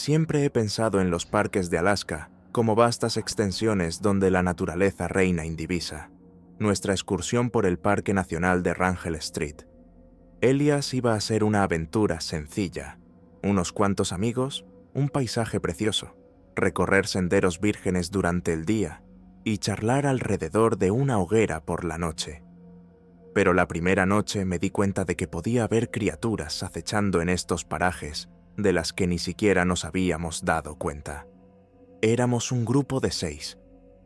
Siempre he pensado en los parques de Alaska como vastas extensiones donde la naturaleza reina indivisa. Nuestra excursión por el Parque Nacional de Wrangell Street. Elias iba a ser una aventura sencilla. Unos cuantos amigos, un paisaje precioso, recorrer senderos vírgenes durante el día y charlar alrededor de una hoguera por la noche. Pero la primera noche me di cuenta de que podía haber criaturas acechando en estos parajes de las que ni siquiera nos habíamos dado cuenta. Éramos un grupo de 6.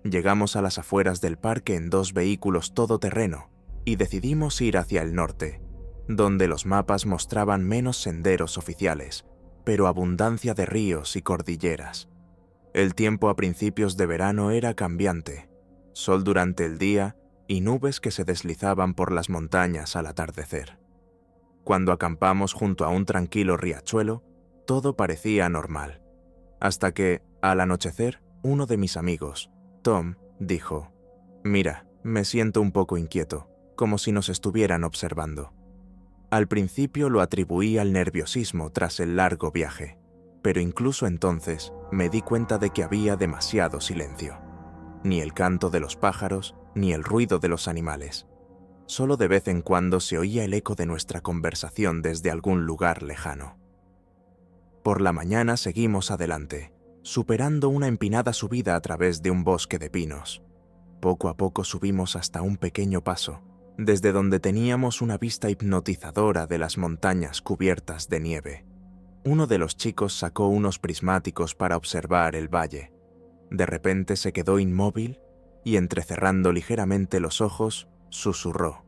Llegamos a las afueras del parque en 2 vehículos todoterreno y decidimos ir hacia el norte, donde los mapas mostraban menos senderos oficiales, pero abundancia de ríos y cordilleras. El tiempo a principios de verano era cambiante, sol durante el día y nubes que se deslizaban por las montañas al atardecer. Cuando acampamos junto a un tranquilo riachuelo, todo parecía normal, hasta que, al anochecer, uno de mis amigos, Tom, dijo: «Mira, me siento un poco inquieto, como si nos estuvieran observando». Al principio lo atribuí al nerviosismo tras el largo viaje, pero incluso entonces me di cuenta de que había demasiado silencio. Ni el canto de los pájaros, ni el ruido de los animales. Solo de vez en cuando se oía el eco de nuestra conversación desde algún lugar lejano. Por la mañana seguimos adelante, superando una empinada subida a través de un bosque de pinos. Poco a poco subimos hasta un pequeño paso, desde donde teníamos una vista hipnotizadora de las montañas cubiertas de nieve. Uno de los chicos sacó unos prismáticos para observar el valle. De repente se quedó inmóvil y, entrecerrando ligeramente los ojos, susurró: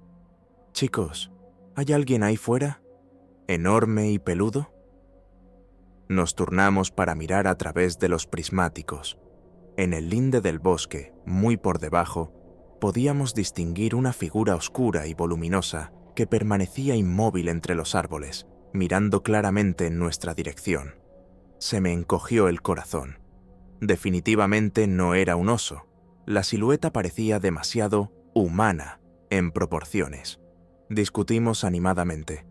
«Chicos, ¿hay alguien ahí fuera? ¿Enorme y peludo?». Nos turnamos para mirar a través de los prismáticos. En el linde del bosque, muy por debajo, podíamos distinguir una figura oscura y voluminosa que permanecía inmóvil entre los árboles, mirando claramente en nuestra dirección. Se me encogió el corazón. Definitivamente no era un oso. La silueta parecía demasiado humana en proporciones. Discutimos animadamente.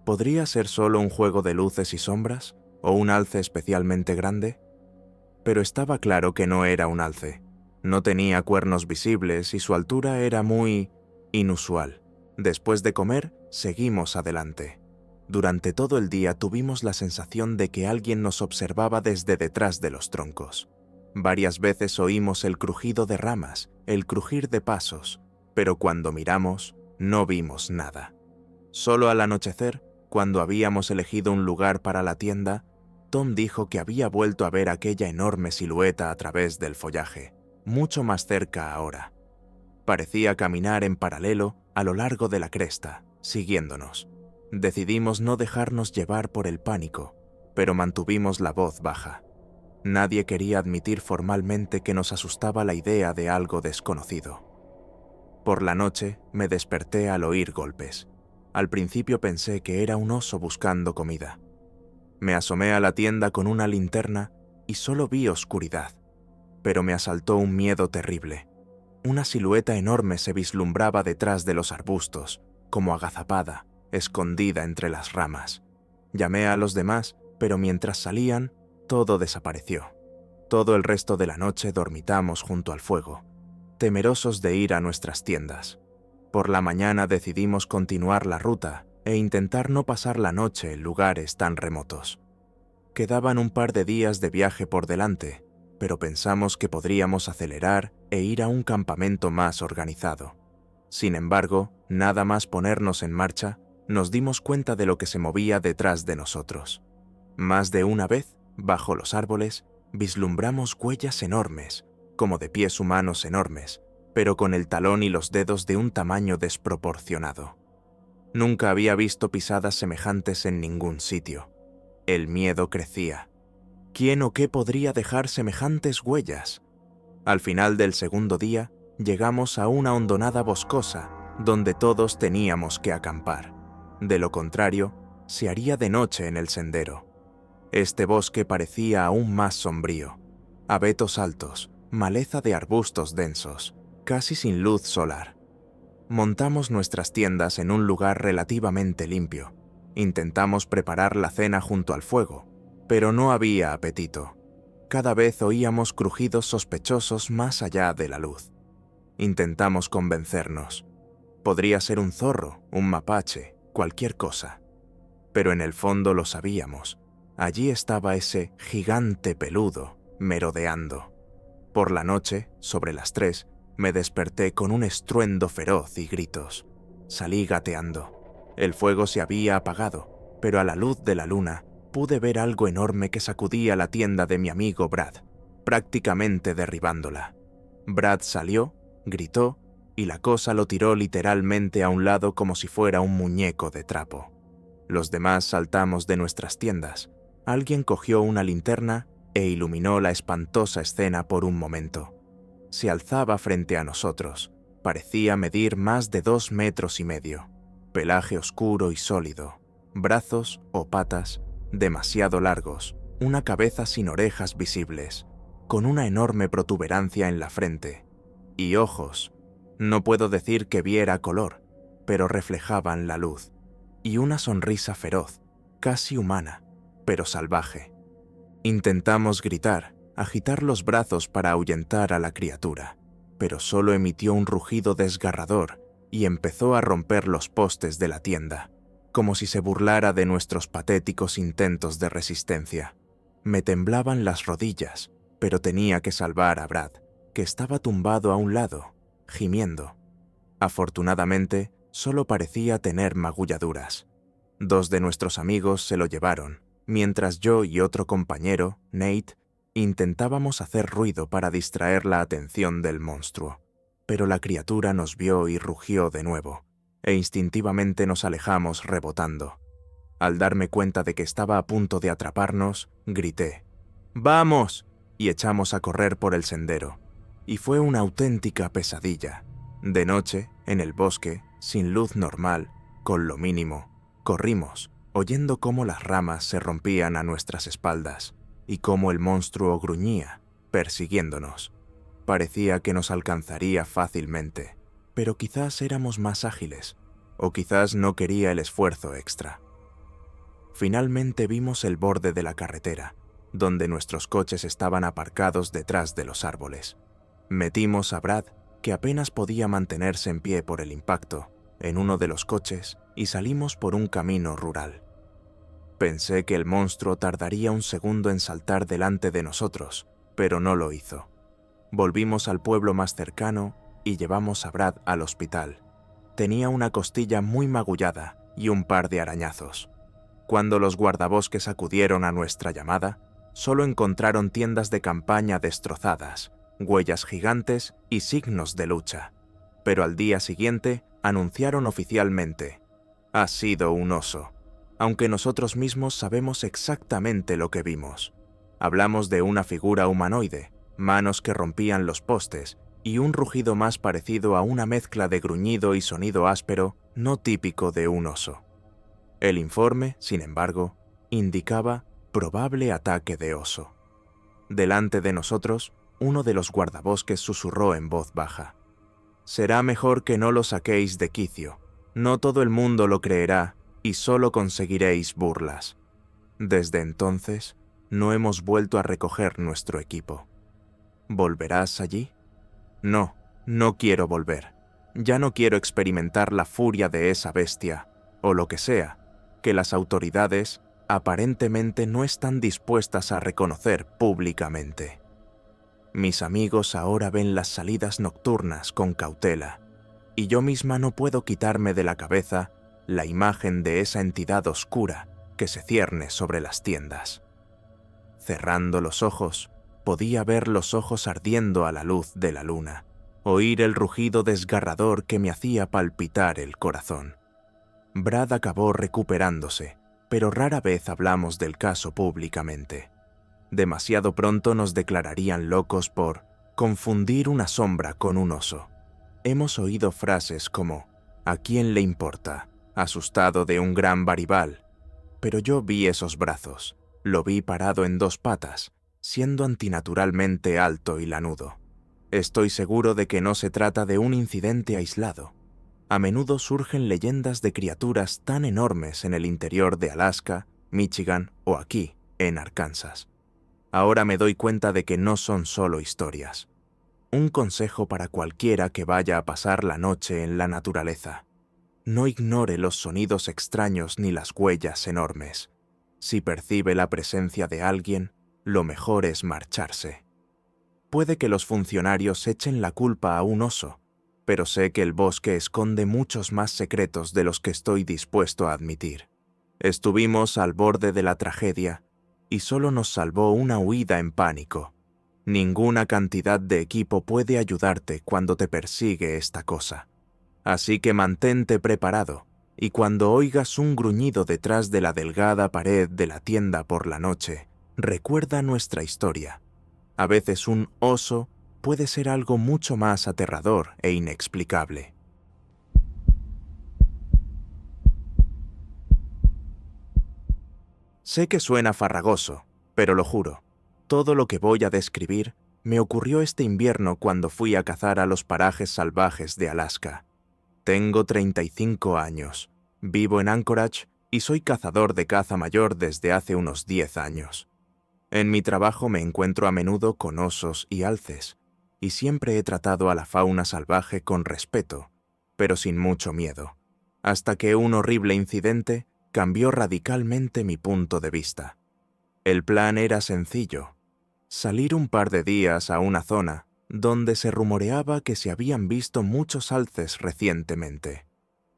¿Podría ser solo un juego de luces y sombras? ¿O un alce especialmente grande? Pero estaba claro que no era un alce. No tenía cuernos visibles y su altura era muy inusual. Después de comer, seguimos adelante. Durante todo el día tuvimos la sensación de que alguien nos observaba desde detrás de los troncos. Varias veces oímos el crujido de ramas, el crujir de pasos, pero cuando miramos, no vimos nada. Solo al anochecer, cuando habíamos elegido un lugar para la tienda, Tom dijo que había vuelto a ver aquella enorme silueta a través del follaje, mucho más cerca ahora. Parecía caminar en paralelo a lo largo de la cresta, siguiéndonos. Decidimos no dejarnos llevar por el pánico, pero mantuvimos la voz baja. Nadie quería admitir formalmente que nos asustaba la idea de algo desconocido. Por la noche me desperté al oír golpes. Al principio pensé que era un oso buscando comida. Me asomé a la tienda con una linterna y solo vi oscuridad, pero me asaltó un miedo terrible. Una silueta enorme se vislumbraba detrás de los arbustos, como agazapada, escondida entre las ramas. Llamé a los demás, pero mientras salían, todo desapareció. Todo el resto de la noche dormitamos junto al fuego, temerosos de ir a nuestras tiendas. Por la mañana decidimos continuar la ruta e intentar no pasar la noche en lugares tan remotos. Quedaban un par de días de viaje por delante, pero pensamos que podríamos acelerar e ir a un campamento más organizado. Sin embargo, nada más ponernos en marcha, nos dimos cuenta de lo que se movía detrás de nosotros. Más de una vez, bajo los árboles, vislumbramos huellas enormes, como de pies humanos enormes, pero con el talón y los dedos de un tamaño desproporcionado. Nunca había visto pisadas semejantes en ningún sitio. El miedo crecía. ¿Quién o qué podría dejar semejantes huellas? Al final del segundo día, llegamos a una hondonada boscosa, donde todos teníamos que acampar. De lo contrario, se haría de noche en el sendero. Este bosque parecía aún más sombrío. Abetos altos, maleza de arbustos densos, casi sin luz solar. Montamos nuestras tiendas en un lugar relativamente limpio. Intentamos preparar la cena junto al fuego, Pero no había apetito. Cada vez oíamos crujidos sospechosos más allá de la luz. Intentamos convencernos. Podría ser un zorro, un mapache, cualquier cosa. Pero en el fondo lo sabíamos. Allí estaba ese gigante peludo, merodeando. Por la noche, sobre las 3, me desperté con un estruendo feroz y gritos. Salí gateando. El fuego se había apagado, pero a la luz de la luna pude ver algo enorme que sacudía la tienda de mi amigo Brad, prácticamente derribándola. Brad salió, gritó, y la cosa lo tiró literalmente a un lado como si fuera un muñeco de trapo. Los demás saltamos de nuestras tiendas. Alguien cogió una linterna e iluminó la espantosa escena por un momento. Se alzaba frente a nosotros. Parecía medir más de 2,5 metros. Pelaje oscuro y sólido. Brazos o patas demasiado largos. Una cabeza sin orejas visibles. Con una enorme protuberancia en la frente. Y ojos. No puedo decir que viera color, pero reflejaban la luz. Y una sonrisa feroz, casi humana, pero salvaje. Intentamos gritar, agitar los brazos para ahuyentar a la criatura, pero solo emitió un rugido desgarrador y empezó a romper los postes de la tienda, como si se burlara de nuestros patéticos intentos de resistencia. Me temblaban las rodillas, pero tenía que salvar a Brad, que estaba tumbado a un lado, gimiendo. Afortunadamente, solo parecía tener magulladuras. 2 de nuestros amigos se lo llevaron, mientras yo y otro compañero, Nate, intentábamos hacer ruido para distraer la atención del monstruo. Pero la criatura nos vio y rugió de nuevo, e instintivamente nos alejamos rebotando. Al darme cuenta de que estaba a punto de atraparnos, grité, ¡vamos!, y echamos a correr por el sendero. Y fue una auténtica pesadilla. De noche, en el bosque, sin luz normal, con lo mínimo, corrimos, oyendo cómo las ramas se rompían a nuestras espaldas y cómo el monstruo gruñía, persiguiéndonos. Parecía que nos alcanzaría fácilmente, pero quizás éramos más ágiles, o quizás no quería el esfuerzo extra. Finalmente vimos el borde de la carretera, donde nuestros coches estaban aparcados detrás de los árboles. Metimos a Brad, que apenas podía mantenerse en pie por el impacto, en uno de los coches y salimos por un camino rural. Pensé que el monstruo tardaría un segundo en saltar delante de nosotros, pero no lo hizo. Volvimos al pueblo más cercano y llevamos a Brad al hospital. Tenía una costilla muy magullada y un par de arañazos. Cuando los guardabosques acudieron a nuestra llamada, solo encontraron tiendas de campaña destrozadas, huellas gigantes y signos de lucha. Pero al día siguiente anunciaron oficialmente: «Ha sido un oso», aunque nosotros mismos sabemos exactamente lo que vimos. Hablamos de una figura humanoide, manos que rompían los postes y un rugido más parecido a una mezcla de gruñido y sonido áspero no típico de un oso. El informe, sin embargo, indicaba probable ataque de oso. Delante de nosotros, uno de los guardabosques susurró en voz baja: «Será mejor que no lo saquéis de quicio. No todo el mundo lo creerá y solo conseguiréis burlas». Desde entonces, no hemos vuelto a recoger nuestro equipo. ¿Volverás allí? No, no quiero volver. Ya no quiero experimentar la furia de esa bestia, o lo que sea, que las autoridades aparentemente no están dispuestas a reconocer públicamente. Mis amigos ahora ven las salidas nocturnas con cautela, y yo misma no puedo quitarme de la cabeza la imagen de esa entidad oscura que se cierne sobre las tiendas. Cerrando los ojos, podía ver los ojos ardiendo a la luz de la luna, oír el rugido desgarrador que me hacía palpitar el corazón. Brad acabó recuperándose, pero rara vez hablamos del caso públicamente. Demasiado pronto nos declararían locos por confundir una sombra con un oso. Hemos oído frases como «¿A quién le importa?», asustado de un gran baribal. Pero yo vi esos brazos, lo vi parado en 2 patas, siendo antinaturalmente alto y lanudo. Estoy seguro de que no se trata de un incidente aislado. A menudo surgen leyendas de criaturas tan enormes en el interior de Alaska, Michigan o aquí, en Arkansas. Ahora me doy cuenta de que no son solo historias. Un consejo para cualquiera que vaya a pasar la noche en la naturaleza. No ignore los sonidos extraños ni las huellas enormes. Si percibe la presencia de alguien, lo mejor es marcharse. Puede que los funcionarios echen la culpa a un oso, pero sé que el bosque esconde muchos más secretos de los que estoy dispuesto a admitir. Estuvimos al borde de la tragedia y solo nos salvó una huida en pánico. Ninguna cantidad de equipo puede ayudarte cuando te persigue esta cosa. Así que mantente preparado, y cuando oigas un gruñido detrás de la delgada pared de la tienda por la noche, recuerda nuestra historia. A veces un oso puede ser algo mucho más aterrador e inexplicable. Sé que suena farragoso, pero lo juro, todo lo que voy a describir me ocurrió este invierno cuando fui a cazar a los parajes salvajes de Alaska. Tengo 35 años, vivo en Anchorage y soy cazador de caza mayor desde hace unos 10 años. En mi trabajo me encuentro a menudo con osos y alces, y siempre he tratado a la fauna salvaje con respeto, pero sin mucho miedo, hasta que un horrible incidente cambió radicalmente mi punto de vista. El plan era sencillo: salir un par de días a una zona donde se rumoreaba que se habían visto muchos alces recientemente.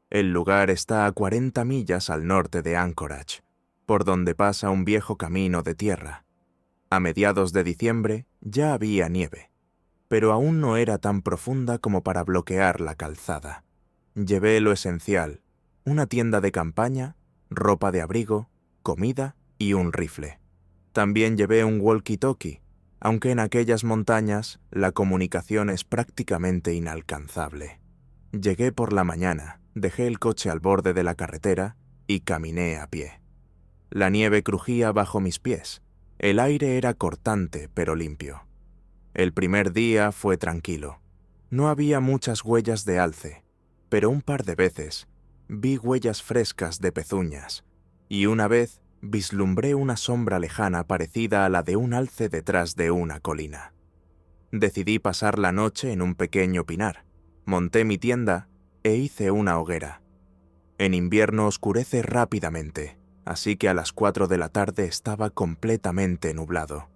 El lugar está a 40 millas al norte de Anchorage, por donde pasa un viejo camino de tierra. A mediados de diciembre ya había nieve, pero aún no era tan profunda como para bloquear la calzada. Llevé lo esencial: una tienda de campaña, ropa de abrigo, comida y un rifle. También llevé un walkie-talkie, aunque en aquellas montañas la comunicación es prácticamente inalcanzable. Llegué por la mañana, dejé el coche al borde de la carretera y caminé a pie. La nieve crujía bajo mis pies. El aire era cortante pero limpio. El primer día fue tranquilo. No había muchas huellas de alce, pero un par de veces vi huellas frescas de pezuñas, y una vez vislumbré una sombra lejana parecida a la de un alce detrás de una colina. Decidí pasar la noche en un pequeño pinar, monté mi tienda e hice una hoguera. En invierno oscurece rápidamente, así que a las 4 de la tarde estaba completamente nublado.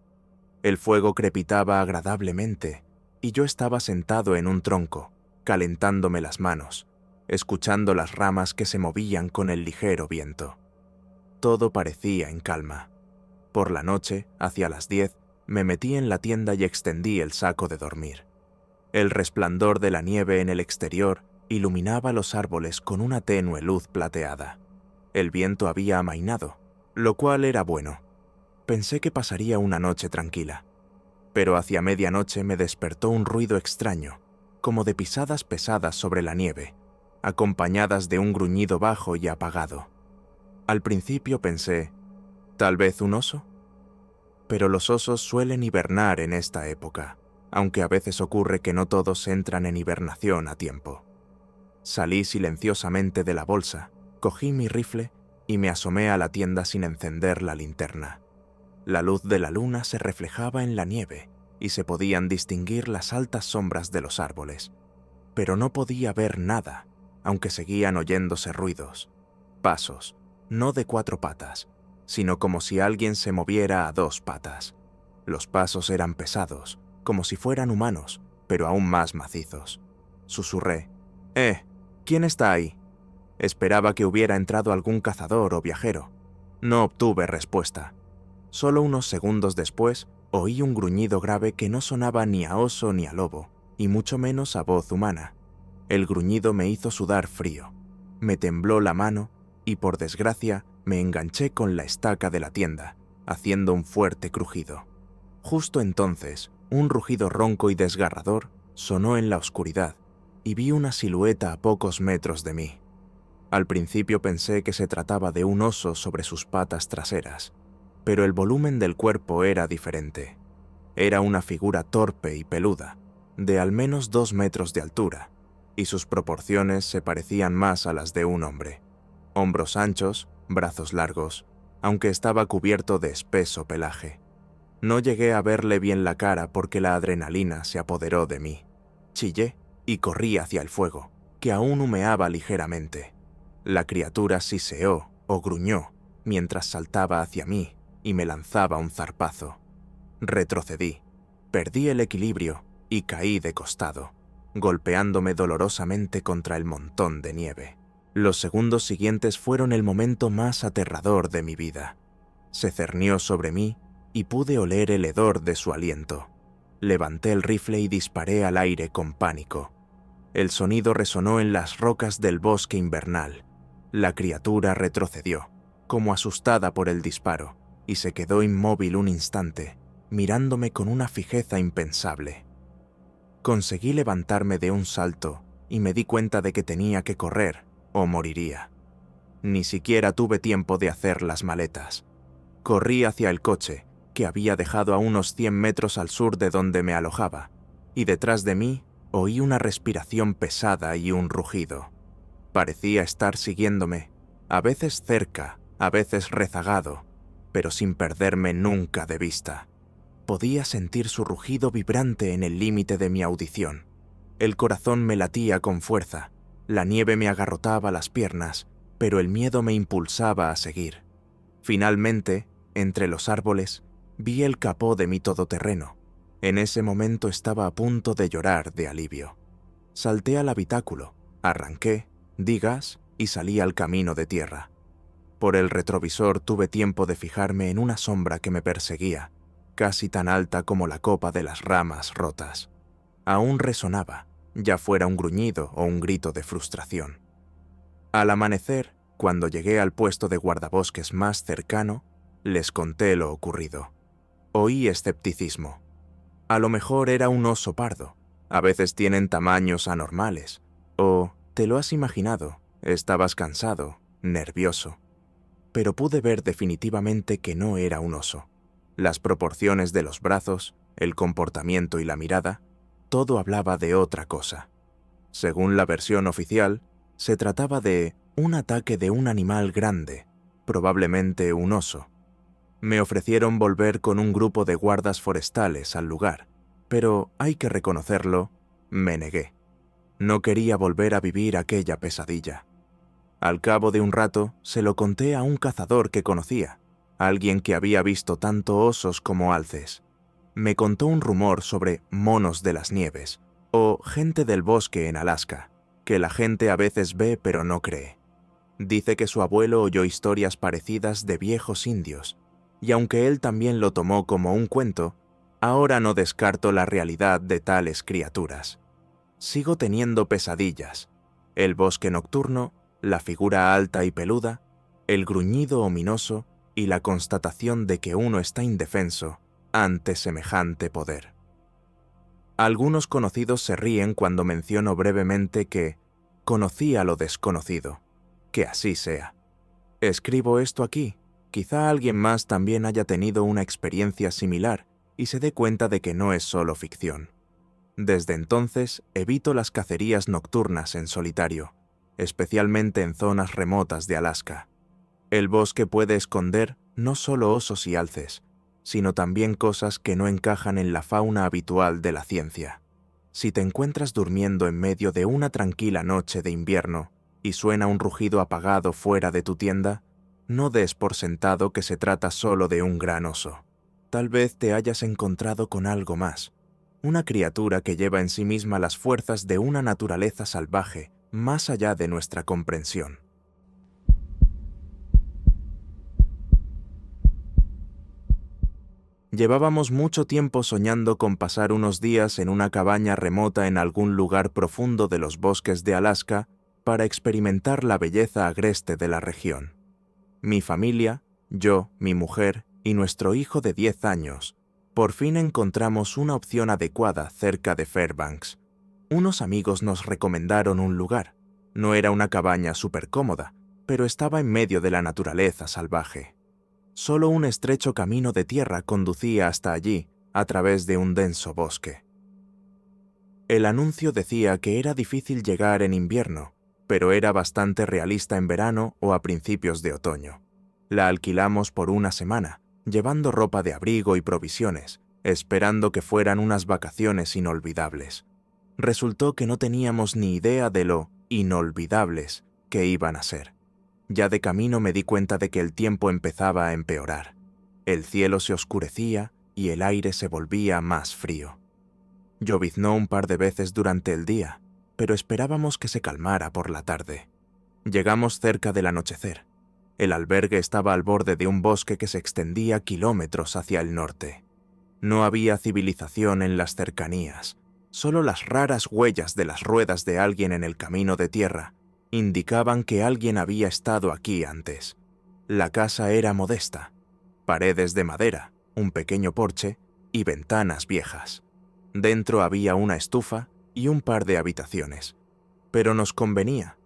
El fuego crepitaba agradablemente y yo estaba sentado en un tronco, calentándome las manos, escuchando las ramas que se movían con el ligero viento. Todo parecía en calma. Por la noche, hacia las 10, me metí en la tienda y extendí el saco de dormir. El resplandor de la nieve en el exterior iluminaba los árboles con una tenue luz plateada. El viento había amainado, lo cual era bueno. Pensé que pasaría una noche tranquila, pero hacia medianoche me despertó un ruido extraño, como de pisadas pesadas sobre la nieve, acompañadas de un gruñido bajo y apagado. Al principio pensé, ¿tal vez un oso? Pero los osos suelen hibernar en esta época, aunque a veces ocurre que no todos entran en hibernación a tiempo. Salí silenciosamente de la bolsa, cogí mi rifle y me asomé a la tienda sin encender la linterna. La luz de la luna se reflejaba en la nieve y se podían distinguir las altas sombras de los árboles, pero no podía ver nada, aunque seguían oyéndose ruidos, pasos, no de 4 patas, sino como si alguien se moviera a 2 patas. Los pasos eran pesados, como si fueran humanos, pero aún más macizos. Susurré, ¿quién está ahí? Esperaba que hubiera entrado algún cazador o viajero. No obtuve respuesta. Solo unos segundos después, oí un gruñido grave que no sonaba ni a oso ni a lobo, y mucho menos a voz humana. El gruñido me hizo sudar frío. Me tembló la mano y, por desgracia, me enganché con la estaca de la tienda, haciendo un fuerte crujido. Justo entonces, un rugido ronco y desgarrador sonó en la oscuridad, y vi una silueta a pocos metros de mí. Al principio pensé que se trataba de un oso sobre sus patas traseras, pero el volumen del cuerpo era diferente. Era una figura torpe y peluda, de al menos 2 metros de altura, y sus proporciones se parecían más a las de un hombre. Hombros anchos, brazos largos, aunque estaba cubierto de espeso pelaje. No llegué a verle bien la cara porque la adrenalina se apoderó de mí. Chillé y corrí hacia el fuego, que aún humeaba ligeramente. La criatura siseó o gruñó mientras saltaba hacia mí y me lanzaba un zarpazo. Retrocedí, perdí el equilibrio y caí de costado, golpeándome dolorosamente contra el montón de nieve. Los segundos siguientes fueron el momento más aterrador de mi vida. Se cernió sobre mí y pude oler el hedor de su aliento. Levanté el rifle y disparé al aire con pánico. El sonido resonó en las rocas del bosque invernal. La criatura retrocedió, como asustada por el disparo, y se quedó inmóvil un instante, mirándome con una fijeza impensable. Conseguí levantarme de un salto y me di cuenta de que tenía que correr o moriría. Ni siquiera tuve tiempo de hacer las maletas. Corrí hacia el coche, que había dejado a unos 100 metros al sur de donde me alojaba, y detrás de mí oí una respiración pesada y un rugido. Parecía estar siguiéndome, a veces cerca, a veces rezagado, pero sin perderme nunca de vista. Podía sentir su rugido vibrante en el límite de mi audición. El corazón me latía con fuerza, la nieve me agarrotaba las piernas, pero el miedo me impulsaba a seguir. Finalmente, entre los árboles, vi el capó de mi todoterreno. En ese momento estaba a punto de llorar de alivio. Salté al habitáculo, arranqué, di gas y salí al camino de tierra. Por el retrovisor tuve tiempo de fijarme en una sombra que me perseguía, casi tan alta como la copa de las ramas rotas. Aún resonaba, ya fuera un gruñido o un grito de frustración. Al amanecer, cuando llegué al puesto de guardabosques más cercano, les conté lo ocurrido. Oí escepticismo. A lo mejor era un oso pardo. A veces tienen tamaños anormales. O, te lo has imaginado, estabas cansado, nervioso. Pero pude ver definitivamente que no era un oso. Las proporciones de los brazos, el comportamiento y la mirada, todo hablaba de otra cosa. Según la versión oficial, se trataba de un ataque de un animal grande, probablemente un oso. Me ofrecieron volver con un grupo de guardas forestales al lugar, pero, hay que reconocerlo, me negué. No quería volver a vivir aquella pesadilla. Al cabo de un rato, se lo conté a un cazador que conocía, alguien que había visto tanto osos como alces. Me contó un rumor sobre monos de las nieves, o gente del bosque en Alaska, que la gente a veces ve pero no cree. Dice que su abuelo oyó historias parecidas de viejos indios, y aunque él también lo tomó como un cuento, ahora no descarto la realidad de tales criaturas. Sigo teniendo pesadillas. El bosque nocturno, la figura alta y peluda, el gruñido ominoso y la constatación de que uno está indefenso ante semejante poder. Algunos conocidos se ríen cuando menciono brevemente que conocía lo desconocido. Que así sea. Escribo esto aquí. Quizá alguien más también haya tenido una experiencia similar y se dé cuenta de que no es solo ficción. Desde entonces, evito las cacerías nocturnas en solitario, especialmente en zonas remotas de Alaska. El bosque puede esconder no solo osos y alces, sino también cosas que no encajan en la fauna habitual de la ciencia. Si te encuentras durmiendo en medio de una tranquila noche de invierno y suena un rugido apagado fuera de tu tienda, no des por sentado que se trata solo de un gran oso. Tal vez te hayas encontrado con algo más, una criatura que lleva en sí misma las fuerzas de una naturaleza salvaje más allá de nuestra comprensión. Llevábamos mucho tiempo soñando con pasar unos días en una cabaña remota en algún lugar profundo de los bosques de Alaska para experimentar la belleza agreste de la región. Mi familia, yo, mi mujer y nuestro hijo de 10 años, por fin encontramos una opción adecuada cerca de Fairbanks. Unos amigos nos recomendaron un lugar. No era una cabaña súper cómoda, pero estaba en medio de la naturaleza salvaje. Solo un estrecho camino de tierra conducía hasta allí, a través de un denso bosque. El anuncio decía que era difícil llegar en invierno, pero era bastante realista en verano o a principios de otoño. La alquilamos por una semana, llevando ropa de abrigo y provisiones, esperando que fueran unas vacaciones inolvidables. Resultó que no teníamos ni idea de lo inolvidables que iban a ser. Ya de camino me di cuenta de que el tiempo empezaba a empeorar. El cielo se oscurecía y el aire se volvía más frío. Lloviznó un par de veces durante el día, pero esperábamos que se calmara por la tarde. Llegamos cerca del anochecer. El albergue estaba al borde de un bosque que se extendía kilómetros hacia el norte. No había civilización en las cercanías, solo las raras huellas de las ruedas de alguien en el camino de tierra indicaban que alguien había estado aquí antes. La casa era modesta, paredes de madera, un pequeño porche y ventanas viejas. Dentro había una estufa y un par de habitaciones, pero nos convenía.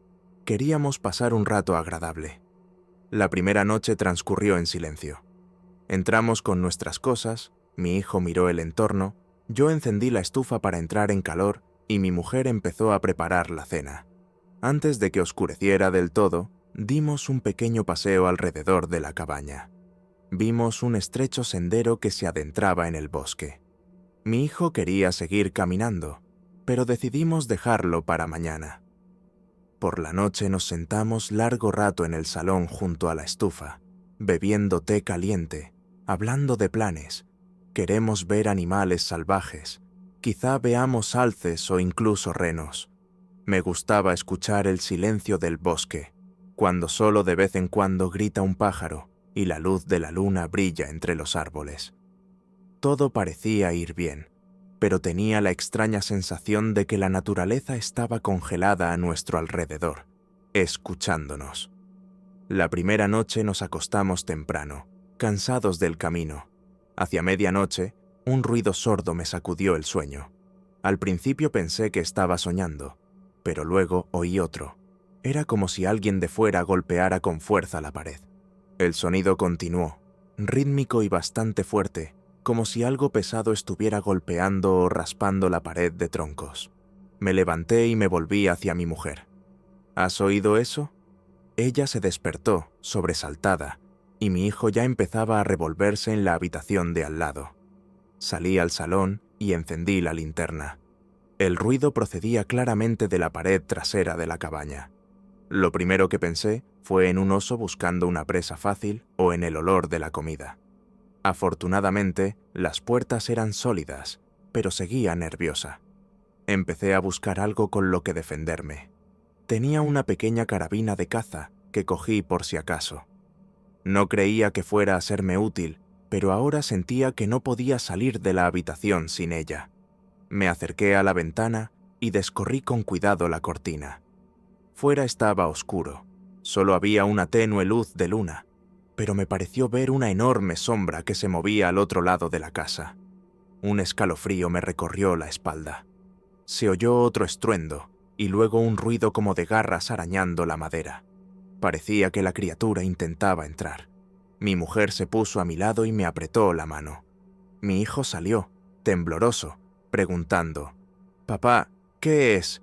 Queríamos pasar un rato agradable. La primera noche transcurrió en silencio. Entramos con nuestras cosas, mi hijo miró el entorno, yo encendí la estufa para entrar en calor y mi mujer empezó a preparar la cena. Antes de que oscureciera del todo, dimos un pequeño paseo alrededor de la cabaña. Vimos un estrecho sendero que se adentraba en el bosque. Mi hijo quería seguir caminando, pero decidimos dejarlo para mañana. Por la noche nos sentamos largo rato en el salón junto a la estufa, bebiendo té caliente, hablando de planes. Queremos ver animales salvajes, quizá veamos alces o incluso renos. Me gustaba escuchar el silencio del bosque, cuando solo de vez en cuando grita un pájaro y la luz de la luna brilla entre los árboles. Todo parecía ir bien, pero tenía la extraña sensación de que la naturaleza estaba congelada a nuestro alrededor, escuchándonos. La primera noche nos acostamos temprano, cansados del camino. Hacia medianoche, un ruido sordo me sacudió el sueño. Al principio pensé que estaba soñando, pero luego oí otro. Era como si alguien de fuera golpeara con fuerza la pared. El sonido continuó, rítmico y bastante fuerte, como si algo pesado estuviera golpeando o raspando la pared de troncos. Me levanté y me volví hacia mi mujer. ¿Has oído eso? Ella se despertó, sobresaltada, y mi hijo ya empezaba a revolverse en la habitación de al lado. Salí al salón y encendí la linterna. El ruido procedía claramente de la pared trasera de la cabaña. Lo primero que pensé fue en un oso buscando una presa fácil o en el olor de la comida. Afortunadamente, las puertas eran sólidas, pero seguía nerviosa. Empecé a buscar algo con lo que defenderme. Tenía una pequeña carabina de caza que cogí por si acaso. No creía que fuera a serme útil, pero ahora sentía que no podía salir de la habitación sin ella. Me acerqué a la ventana y descorrí con cuidado la cortina. Fuera estaba oscuro, solo había una tenue luz de luna, pero me pareció ver una enorme sombra que se movía al otro lado de la casa. Un escalofrío me recorrió la espalda. Se oyó otro estruendo y luego un ruido como de garras arañando la madera. Parecía que la criatura intentaba entrar. Mi mujer se puso a mi lado y me apretó la mano. Mi hijo salió, tembloroso, preguntando: «Papá, ¿qué es?»,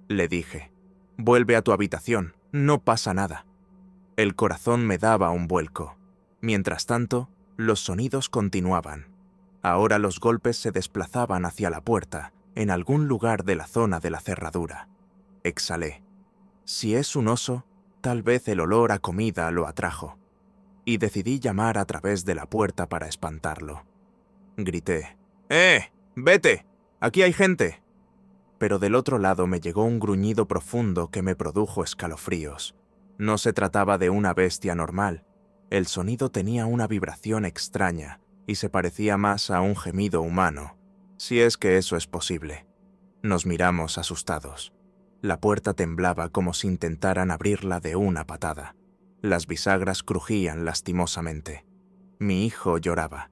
le dije. «Vuelve a tu habitación, no pasa nada». El corazón me daba un vuelco. Mientras tanto, los sonidos continuaban. Ahora los golpes se desplazaban hacia la puerta, en algún lugar de la zona de la cerradura. Exhalé. Si es un oso, tal vez el olor a comida lo atrajo. Y decidí llamar a través de la puerta para espantarlo. Grité: ¡Vete! ¡Aquí hay gente!». Pero del otro lado me llegó un gruñido profundo que me produjo escalofríos. No se trataba de una bestia normal. El sonido tenía una vibración extraña y se parecía más a un gemido humano, si es que eso es posible. Nos miramos asustados. La puerta temblaba como si intentaran abrirla de una patada. Las bisagras crujían lastimosamente. Mi hijo lloraba.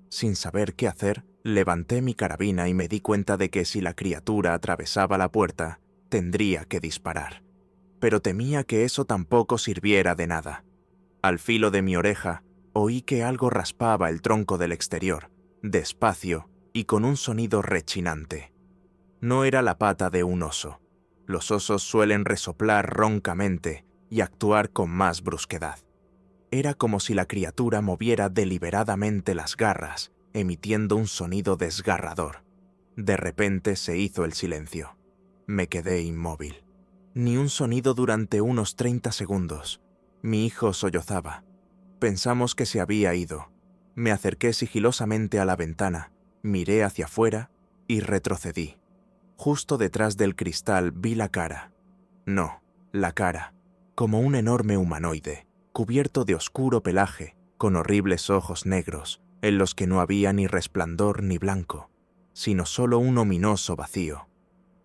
Sin saber qué hacer, levanté mi carabina y me di cuenta de que si la criatura atravesaba la puerta, tendría que disparar. Pero temía que eso tampoco sirviera de nada. Al filo de mi oreja, oí que algo raspaba el tronco del exterior, despacio y con un sonido rechinante. No era la pata de un oso. Los osos suelen resoplar roncamente y actuar con más brusquedad. Era como si la criatura moviera deliberadamente las garras, emitiendo un sonido desgarrador. De repente se hizo el silencio. Me quedé inmóvil. Ni un sonido durante unos 30 segundos. Mi hijo sollozaba. Pensamos que se había ido. Me acerqué sigilosamente a la ventana, miré hacia afuera y retrocedí. Justo detrás del cristal vi la cara. No, la cara, como un enorme humanoide, cubierto de oscuro pelaje, con horribles ojos negros, en los que no había ni resplandor ni blanco, sino solo un ominoso vacío.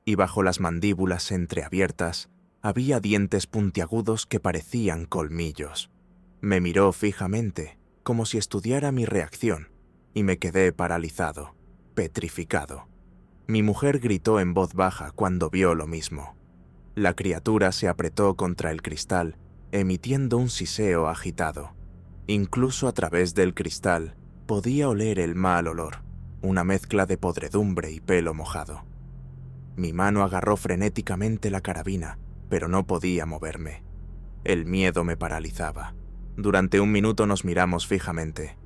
Y bajo las mandíbulas entreabiertas había dientes puntiagudos que parecían colmillos. Me miró fijamente, como si estudiara mi reacción, y me quedé paralizado, petrificado. Mi mujer gritó en voz baja cuando vio lo mismo. La criatura se apretó contra el cristal, emitiendo un siseo agitado. Incluso a través del cristal podía oler el mal olor, una mezcla de podredumbre y pelo mojado. Mi mano agarró frenéticamente la carabina, pero no podía moverme. El miedo me paralizaba. Durante un minuto nos miramos fijamente.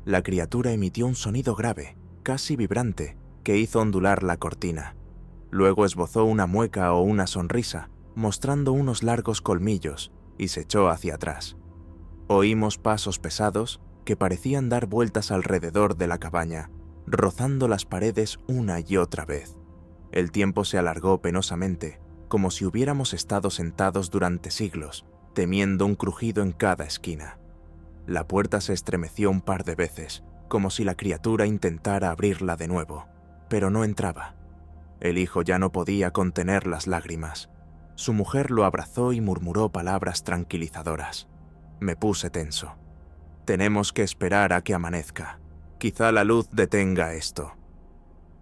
La criatura emitió un sonido grave, casi vibrante, que hizo ondular la cortina. Luego esbozó una mueca o una sonrisa, mostrando unos largos colmillos, y se echó hacia atrás. Oímos pasos pesados que parecían dar vueltas alrededor de la cabaña, rozando las paredes una y otra vez. El tiempo se alargó penosamente, como si hubiéramos estado sentados durante siglos, temiendo un crujido en cada esquina. La puerta se estremeció un par de veces, como si la criatura intentara abrirla de nuevo, pero no entraba. El hijo ya no podía contener las lágrimas. Su mujer lo abrazó y murmuró palabras tranquilizadoras. Me puse tenso. Tenemos que esperar a que amanezca. Quizá la luz detenga esto.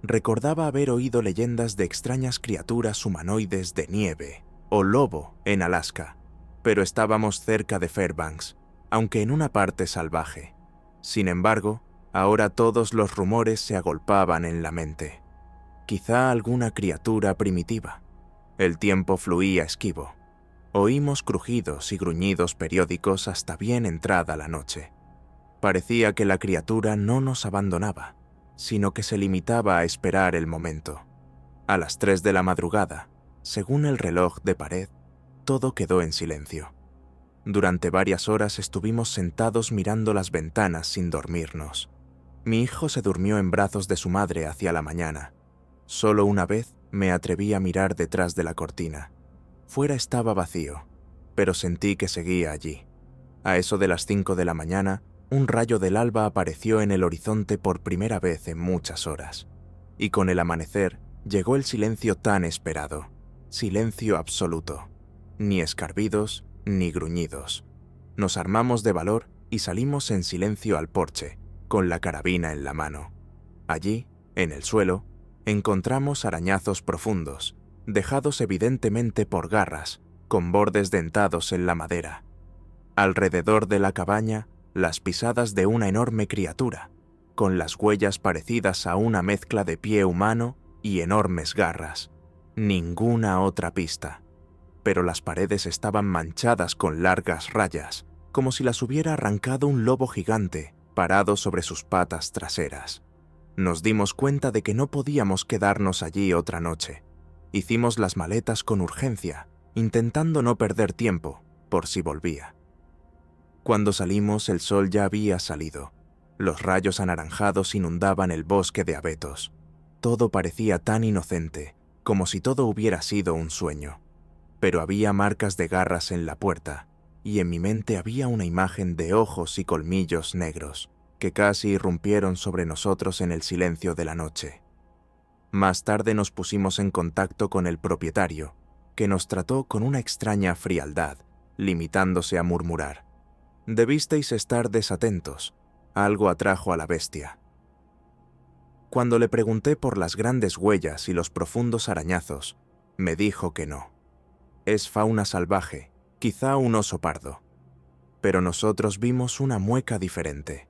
Recordaba haber oído leyendas de extrañas criaturas humanoides de nieve o lobo en Alaska, pero estábamos cerca de Fairbanks, aunque en una parte salvaje. Sin embargo, ahora todos los rumores se agolpaban en la mente. Quizá alguna criatura primitiva. El tiempo fluía esquivo. Oímos crujidos y gruñidos periódicos hasta bien entrada la noche. Parecía que la criatura no nos abandonaba, sino que se limitaba a esperar el momento. A las 3 de la madrugada, según el reloj de pared, todo quedó en silencio. Durante varias horas estuvimos sentados mirando las ventanas sin dormirnos. Mi hijo se durmió en brazos de su madre hacia la mañana. Solo una vez me atreví a mirar detrás de la cortina. Fuera estaba vacío, pero sentí que seguía allí. A eso de las 5 de la mañana, un rayo del alba apareció en el horizonte por primera vez en muchas horas. Y con el amanecer llegó el silencio tan esperado. Silencio absoluto. Ni escarbidos, ni gruñidos. Nos armamos de valor y salimos en silencio al porche, con la carabina en la mano. Allí, en el suelo, encontramos arañazos profundos, dejados evidentemente por garras, con bordes dentados en la madera. Alrededor de la cabaña, las pisadas de una enorme criatura, con las huellas parecidas a una mezcla de pie humano y enormes garras. Ninguna otra pista. Pero las paredes estaban manchadas con largas rayas, como si las hubiera arrancado un lobo gigante parado sobre sus patas traseras. Nos dimos cuenta de que no podíamos quedarnos allí otra noche. Hicimos las maletas con urgencia, intentando no perder tiempo, por si volvía. Cuando salimos, el sol ya había salido. Los rayos anaranjados inundaban el bosque de abetos. Todo parecía tan inocente, como si todo hubiera sido un sueño. Pero había marcas de garras en la puerta, y en mi mente había una imagen de ojos y colmillos negros, que casi irrumpieron sobre nosotros en el silencio de la noche. Más tarde nos pusimos en contacto con el propietario, que nos trató con una extraña frialdad, limitándose a murmurar: «Debisteis estar desatentos. Algo atrajo a la bestia». Cuando le pregunté por las grandes huellas y los profundos arañazos, me dijo que no. Es fauna salvaje, quizá un oso pardo. Pero nosotros vimos una mueca diferente.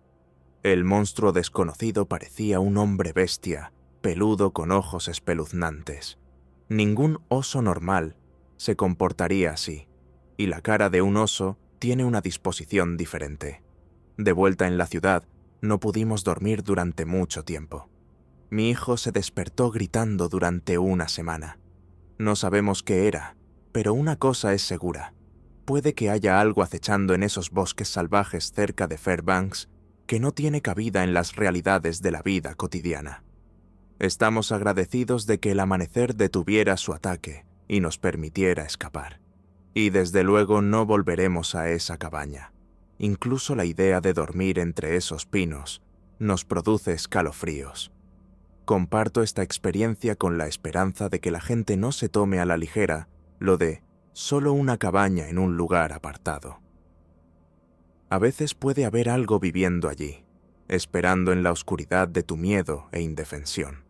El monstruo desconocido parecía un hombre bestia, peludo con ojos espeluznantes. Ningún oso normal se comportaría así, y la cara de un oso tiene una disposición diferente. De vuelta en la ciudad, no pudimos dormir durante mucho tiempo. Mi hijo se despertó gritando durante una semana. No sabemos qué era, pero una cosa es segura. Puede que haya algo acechando en esos bosques salvajes cerca de Fairbanks que no tiene cabida en las realidades de la vida cotidiana. Estamos agradecidos de que el amanecer detuviera su ataque y nos permitiera escapar. Y desde luego no volveremos a esa cabaña. Incluso la idea de dormir entre esos pinos nos produce escalofríos. Comparto esta experiencia con la esperanza de que la gente no se tome a la ligera lo de solo una cabaña en un lugar apartado. A veces puede haber algo viviendo allí, esperando en la oscuridad de tu miedo e indefensión.